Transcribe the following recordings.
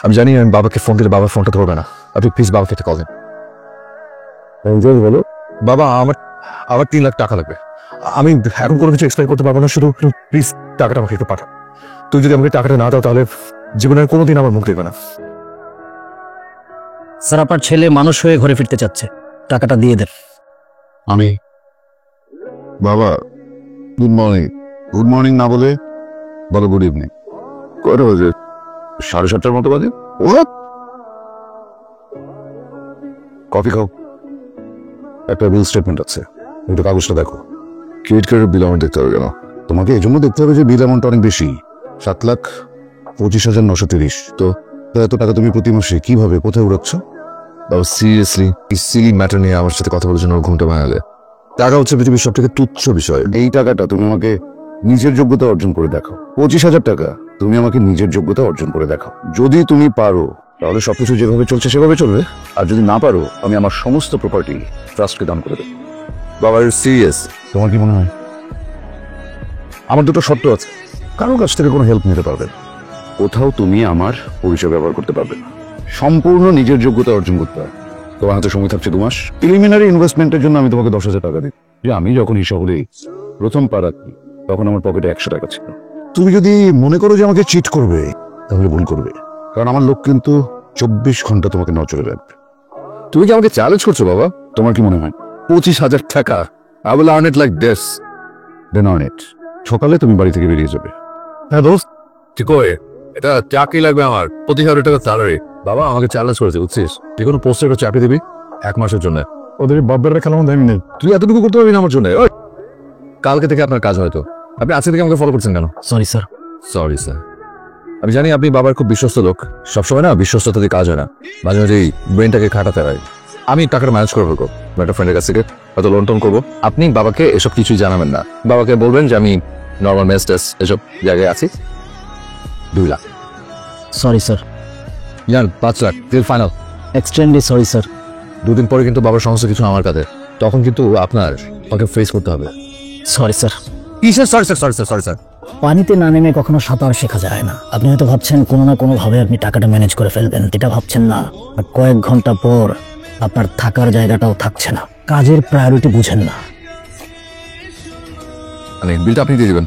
আমি জানি আমি বাবাকে ফোন দিলে বাবার ফোনটা ধরবে না, আপনি প্লিজ বাবাকে একটা কল দিন। বলো বাবা, আমার আবার 3 লাখ টাকা লাগবে। আমি এখন কোনো কিছু এক্সপ্লেন করতে পারবো না, শুধু প্লিজ টাকাটা আমাকে একটু পাঠাও। তুই যদি আমাকে টাকাটা না দাও তাহলে জীবনের কোনোদিন আমার মুখ দেখবে না। স্যার, আপনার ছেলে মানুষ হয়ে ঘরে ফিরতে চাচ্ছে, টাকাটা দিয়ে দেন। আমি বাবা গুড মর্নিং। গুড মর্নিং না বলে বলো গুড ইভিনিং। কয়টা বাজে? 7:30টার মতো বাজে। কফি খাও। একটা বিল স্টেটমেন্ট আছে, একটু কাগজটা দেখো। ক্রেডিট কার্ডের বিল আমার দেখতে হবে কেন? তোমাকে এই জন্য দেখতে হবে যে বিল অ্যামাউন্ট অনেক বেশি, 7,25,930। তো এত টাকা তুমি প্রতি মাসে কিভাবে কোথায় উড়াচ্ছ? বাবা সিরিয়াসলি এই সিলি ম্যাটার নিয়ে আমার সাথে কথা বলার জন্য ওর ঘুমটা ভাঙালে। টাকা হচ্ছে পৃথিবীর সব থেকে তুচ্ছ বিষয়। এই টাকাটা তুমি আমাকে নিজের যোগ্যতা অর্জন করে দেখাও। 25,000 টাকা তুমি আমাকে নিজের যোগ্যতা অর্জন করে দেখাও। যদি তুমি পারো তাহলে সবকিছু যেভাবে চলছে সেভাবে চলবে, আর যদি না পারো আমি আমার সমস্ত প্রপার্টি ট্রাস্টকে দান করে দেবো। বাবা সিরিয়াস? তোমার কি মনে হয়? আমার দুটো শর্ত আছে। কারোর কাছ থেকে কোনো হেল্প নিতে পারবে না, কোথাও তুমি আমার পরিচয় ব্যবহার করতে পারবে না, সম্পূর্ণ নিজের যোগ্যতা অর্জন করতে হবে। তোমার হাতে সময় থাকছে 2 মাস। প্রিলিমিনারি ইনভেস্টমেন্টের জন্য আমি তোমাকে 10,000 টাকা দিই। যে আমি যখন হিসাব হলে প্রথম পারাচ্ছি তখন আমার পকেটে 100 টাকা ছিল। তুমি যদি মনে করো যে আমাকে চিট করবে তাহলে ভুল করবে, কারণ আমার লোক কিন্তু 24 ঘন্টা তোমাকে নজরে রাখবে। তুমি কি আমাকে চ্যালেঞ্জ করছো বাবা? তোমার কি মনে হয়? 25,000 টাকা, I will earn it like this. Then earn it. সকালে তুমি বাড়ি থেকে বেরিয়ে যাবে। হ্যাঁ দোস্ত, ঠিক হয়, এটা চাকরি লাগবে আমার, 25,000 টাকা স্যালারি। বাবা আমাকে চ্যালেঞ্জ করেছে বুঝছিস, যে কোনো পোস্টে একটা চাকরি দিবি 1 মাসের জন্য। ওদের বাব্বারা খেলানো দেয়নি নেই, তুই এতটুকু করতে পারবি না আমার জন্য? কালকে থেকে আপনার কাজ হয়তো, আপনি আজকে থেকে আমাকে ফলো করছেন কেন? Sorry sir. Sorry sir. আমি জানি আপনি বাবার খুব বিশ্বস্ত লোক, সবসময় না বিশ্বস্ততা দিয়ে কাজ হয় না, মাঝে মাঝেই ব্রেনটাকে খাটাতে হয়। আমি টাকাটা ম্যানেজ করে ফেলবো একটা ফ্রেন্ডের কাছ থেকে, হয়তো লোন টোন করবো। আপনি বাবাকে এসব কিছুই জানাবেন না, বাবাকে বলবেন যে আমি নর্মাল মেস টেস্ট এসব জায়গায় আছি। 2 লাখ। Sorry sir. জান 5 lakh deal final. Extremely sorry sir. 2 দিন পরে কিন্তু বাবার সমস্ত কিছু আমার কাছে, তখন কিন্তু আপনার ওকে ফেস করতে হবে। Sorry sir. কিসের sorry sir? Sorry sir, sorry sir. পানিতে না নেমে কখনো সাঁতার শেখা যায় না। আপনি হয়তো ভাবছেন কোনো না কোনো ভাবে আপনি টাকাটা ম্যানেজ করে ফেলবেন, এটা ভাবছেন না। আর কয়েক ঘন্টা পর আপনার থাকার জায়গাটাও থাকছে না। কাজের প্রায়োরিটি বুঝেন না। মানে বিলটা আপনি দিয়ে দিবেন।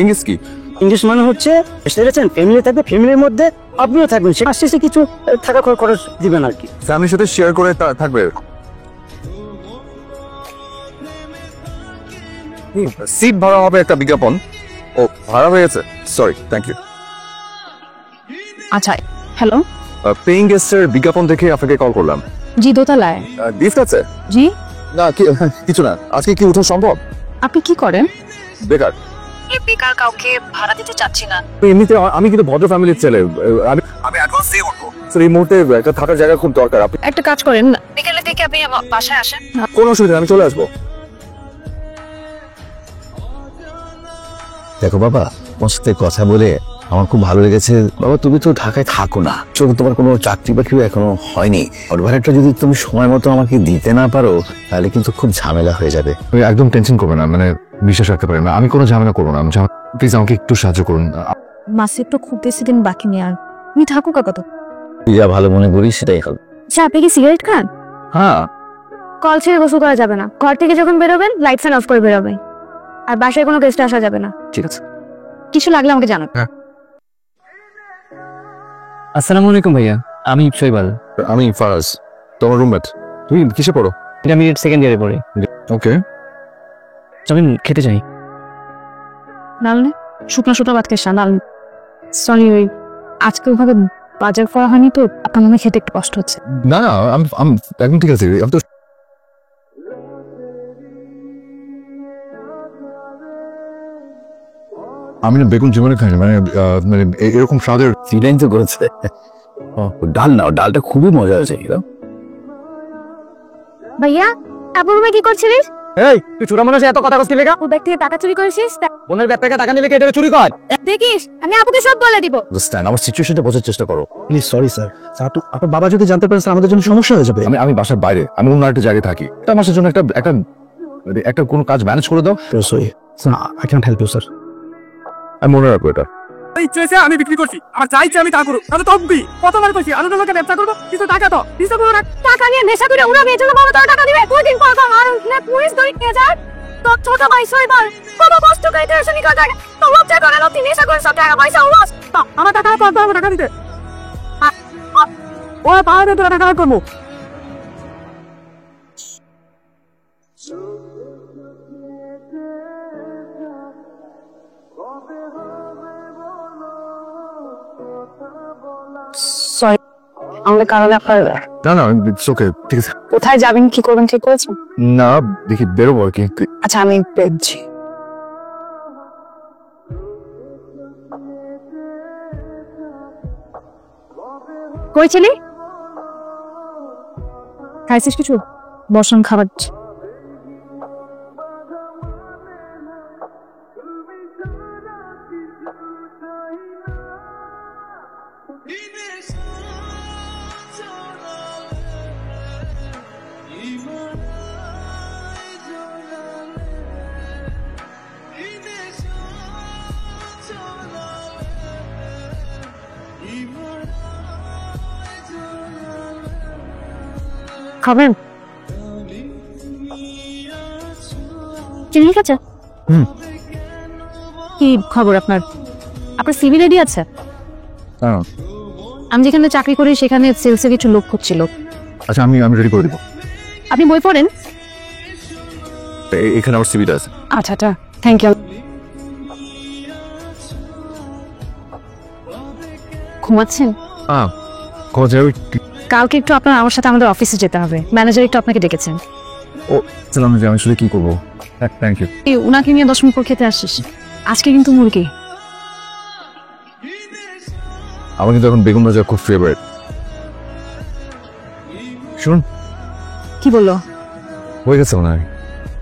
ইংলিশ কি? ইংলিশ মানে হচ্ছে সেরেছেন, ফ্যামিলি থাকবে, ফ্যামিলির মধ্যে আপনিও থাকবেন, সে শেষে কিছু টাকা খরচ দিবেন আর কি। ফ্যামিলির সাথে শেয়ার করে থাকবে। সিট ভাড়া হবে একটা বিজ্ঞাপন। ও ভাড়া হয়ে গেছে, সরি, থ্যাংক ইউ। আচ্ছা, হ্যালো। পেইং গেস্টের বিজ্ঞাপন দেখে আপনাকে কল করলাম। জি, দোতলায়। লিফট আছে? জি। না কিছু না, আজকে কি উঠা সম্ভব? আপনি কি করেন? বেকার। বেকার কাউকে ভাড়া দিতে চাচ্ছি না। এমনিতে আমি কিন্তু ভদ্র ফ্যামিলির ছেলে, আমি অ্যাডভান্স দিয়ে উঠবো। স্যার এই মুহূর্তে একটা থাকার জায়গা খুব দরকার। আপনি একটা কাজ করেন না, বিকেলের দিকে আপনি আমার বাসায় আসেন। কোনো অসুবিধা নেই, আমি চলে আসবো। দেখো বাবা, তোমার সাথে কথা বলে আমার খুব ভালো লেগেছে। বাবা তুমি তো ঢাকায় থাকো না, তোমার কোনো চাকরি বাকরি এখনো হয়নি। অ্যাডভান্সটা যদি তুমি সময় মতো আমাকে দিতে না পারো তাহলে কিন্তু খুব ঝামেলা হয়ে যাবে। তুমি একদম টেনশন করবে না, মানে বিশ্বাস রাখতে পারেন না, আমি কোনো ঝামেলা করবো না। প্লিজ আমাকে একটু সাহায্য করুন। মাসে তো খুব বেশি দিন বাকি নেই, আর তুমি থাকো কত? তুই যা ভালো মনে করিস সেটাই হবে। আচ্ছা, আপনি কি সিগারেট খান? হ্যাঁ। কল ছেড়ে গোসল করা যাবে না, ঘর থেকে যখন বেরোবেন লাইট ফ্যান অফ করে বেরোবেন, আর বাসায় কোনো গেস্ট আসা যাবে না। ঠিক আছে। কিছু লাগলে আমাকে জানান। আসসালামু আলাইকুম ভাইয়া, আমি শৈবাল। আমি ফারাজ, তোমার রুমমেট। তুমি কিসে পড়ো? আমি 2nd ইয়ারে পড়ি। ওকে, আমি খেতে চাই। নালনে শুকনো শুকনো ভাত খেয়েছ? নাল সরি, ওই আজকে ওভাবে বাজার করা হয়নি তো, আপনার মনে খেতে একটু কষ্ট হচ্ছে। না না, আমি একদম ঠিক আছে। আমি তো আমি না বেগুন জীবনে খাইনি, মানে এরকম স্বাদের। ফিলাইন তো করেছে। ডাল নাও, ডালটা খুবই মজা আছে। ভাইয়া, আপুর রুমে কি করছিলিস? এই তুই ছোট মানুষ, এত কথা কইছিস লেগা? ওর ব্যাগ থেকে টাকা চুরি করেছিস? বোনের ব্যাগ থেকে টাকা নিলে কি এটা চুরি কর? দেখিস, আমি আপুকে সব বলে দিব। বুঝতেন, আমার সিচুয়েশনটা বোঝার চেষ্টা করো। Please sorry sir. আপনার বাবা যদি জানতে পারেন স্যার আমাদের জন্য সমস্যা হয়ে যাবে। আমি বাসার বাইরে, আমি অন্য একটা জায়গায় থাকি। একটা মাসের জন্য একটা কোনো কাজ ম্যানেজ করে দাও। Sorry sir, I cannot help you sir. আমি মনে রাখবো এটা। ইচ্ছে হয়েছে আমি বিক্রি করছি, আমার যা ইচ্ছে আমি তা করবো। তাহলে তব্বি কতবার কইছি আমি তোমাকে ব্যবসা করবো, কিছু টাকা তো কিছু কোনো টাকা নিয়ে নেশা করে উড়াবে, এই জন্য বাবা তোর টাকা দিবে। 2 দিন পর আর পুলিশ ধরে নিয়ে যায়। তোর ছোট ভাই সইবার কত কষ্ট করে টেনশনই করে থাকে, তো লজ্জা করে না তুই নেশা করে সব টাকা পয়সা উড়াস। আমার টাকা কত আমার টাকা দিতে, ও পাহাড়ে তোরা টাকা করবো। সরি, আমাদের কারণে আপনার না না, ওকে, ঠিক আছে। কোথায় যাবেন কি করবেন ঠিক করেছেন? না, দেখি বেরোবো আর কি। আচ্ছা আমি পেয়েছি। কই ছিলি? খাইছিস কিছু? বসন খাবার দিচ্ছি। খাবেন? চিনি আছে? কি খবর আপনার? আপনার সিভি রেডি আছে? হ্যাঁ। আমি যেখানে চাকরি করি সেখানে সেলসে কিছু লোক খুঁজছিল। আচ্ছা, আমি রেডি করে দিব। আপনি বই পড়েন? এখানে আমার সিভিটা আছে। আচ্ছা আচ্ছা, থ্যাংক ইউ। ঘুমাচ্ছেন? হ্যাঁ, খোঁজ যাবে। কালকে একটু আপনার আমার সাথে আমাদের অফিসে যেতে হবে, ম্যানেজার একটু আপনাকে ডেকেছেন। ও সালাম, আমি আসলে কি করবো? Thank you. এই উনাকে নিয়ে 10 মিনিট পর খেতে আসিস। আজকে কিন্তু মুরগি। আমার কিন্তু এখন বেগুন ভাজা খুব ফেভারিট। শুনুন, কি বললো? হয়ে গেছে মনে হয়।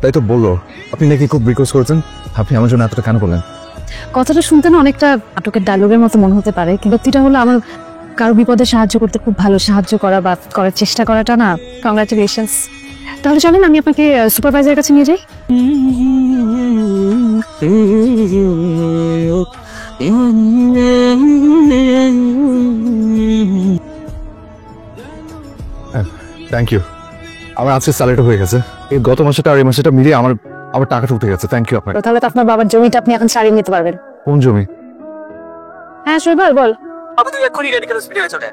তাই তো বললো। আপনি নাকি খুব রিকোয়েস্ট করেছেন, আপনি আমার জন্য এতটা কেন বললেন? কথাটা শুনতে না অনেকটা নাটকের ডায়লগের মতো মনে হতে পারে, কিন্তু সত্যিটা হলো আমার কারো বিপদে সাহায্য করতে খুব ভালো, সাহায্য করা বা করার চেষ্টা করাটা না। কংগ্রাচুলেশনস। তাহলে চলেন আমি আপনাকে সুপারভাইজারের কাছে নিয়ে যাই। Thank you. আমার আজকে স্যালারিটা হয়ে গেছে। এই গত মাসেটা আর এই মাসেটা মিলিয়ে আমার টাকাটা উঠে গেছে। থ্যাংক ইউ আপনাকে। তাহলে তো আপনার বাবার জমিটা আপনি এখন ছাড়িয়ে নিতে পারবেন। কোন জমি? হ্যাঁ শৈবাল বল। আবার তুই এক্ষুনি রেডি করে হসপিটালে চলে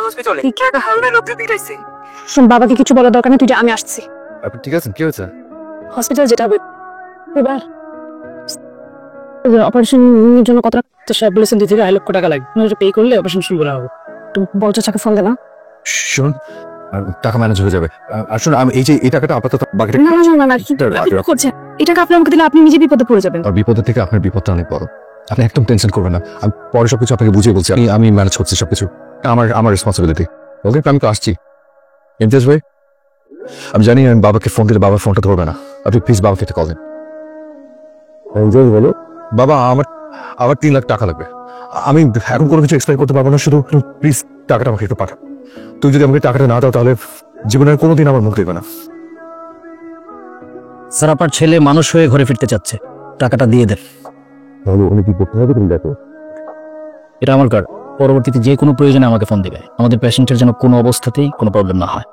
হসপিটালে হাওড়ার রক্ত দিয়েছে। শোন, বাবাকে কিছু বলার দরকার নেই, তুই যা, আমি আসছি। আপনি ঠিক আছেন? কি হয়েছে? হসপিটাল যেটা হবে এবার অপারেশনের জন্য কত তো সব বলেছেন 2 থেকে 2.5 লক্ষ টাকা লাগবে, তুমি পে করলে অপারেশন শুরু করা হবে। একটু বড় চাচাকে ফোন দে না। শুনুন, টাকা ম্যানেজ হয়ে যাবে। আর শুনুন, আমি এই টাকাটা আপাতত বাকিটা না না না না, কি করছেন? এই টাকা আপনি আমাকে দিলে আপনি নিজে বিপদে পড়ে যাবেন। আর বিপদের থেকে আপনার বিপদটা অনেক বড়। আপনি একদম টেনশন করবেন না, আমি পরে সবকিছু আপনাকে বুঝিয়ে বলছি। আমি ম্যানেজ করছি সবকিছু। আমার রেসপন্সিবিলিটি। ওকে, আমি তো আসছি। ইমতিয়াজ ভাই, আমি জানি আমি বাবাকে ফোন দিলে বাবার ফোনটা ধরবে না। আপনি প্লিজ বাবাকে একটা কল দিন। ইমতিয়াজ বলো। বাবা, আমার 3 লাখ টাকা লাগবে। আমি এখন কোনো কিছু এক্সপ্লেন করতে পারবো না, শুধু প্লিজ টাকাটা আমাকে একটু পাঠাও। তুই যদি আমাকে টাকাটা না দাও তাহলে জীবনের কোনোদিন আমার মুখ দেখবে না। স্যার, আপনার ছেলে মানুষ হয়ে ঘরে ফিরতে চাচ্ছে, টাকাটা দিয়ে দেন। তাহলে উনি কি করতে হবে তুমি দেখো। এটা আমার কার্ড, পরবর্তীতে যে কোনো প্রয়োজনে আমাকে ফোন দিবে। আমাদের পেশেন্টের যেন কোনো অবস্থাতেই কোনো প্রবলেম না হয়,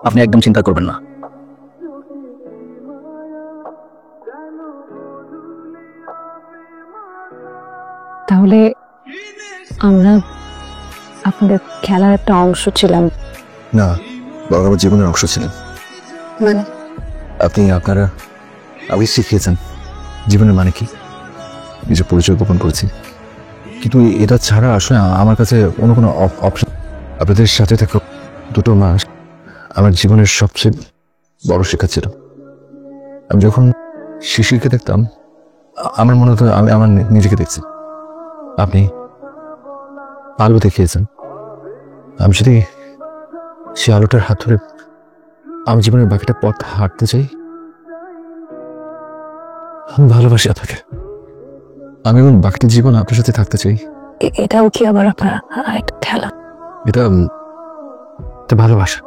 আপনি একদম চিন্তা করবেন না। তাহলে আমরা আপনাদের খেলার একটা অংশ ছিলাম। না, বাবা আমার জীবনের অংশ ছিলেন। মানে আপনারা আমি শিখিয়েছেন জীবনের মানে কি, নিজের পরিচয় গোপন করেছি। কিন্তু এটা ছাড়া আসলে আমার কাছে অন্য কোনো অপশন। আপনাদের সাথে থাকা 2 মাস আমার জীবনের সবচেয়ে বড় শিক্ষা ছিল। আমি যখন শিশিরকে দেখতাম আমার মনে হতো আমি আমার নিজেকে দেখছি। আপনি আলো দেখিয়েছেন, আমি যদি সে আলোটার হাত ধরে আমি জীবনের বাকিটা পথ হাঁটতে চাই। আমি ভালোবাসি আপনাকে, আমি এখন বাকিটা জীবন আপনার সাথে থাকতে চাই। এটাও কি আবার আপনার একটা খেলা? এটা ভালোবাসা।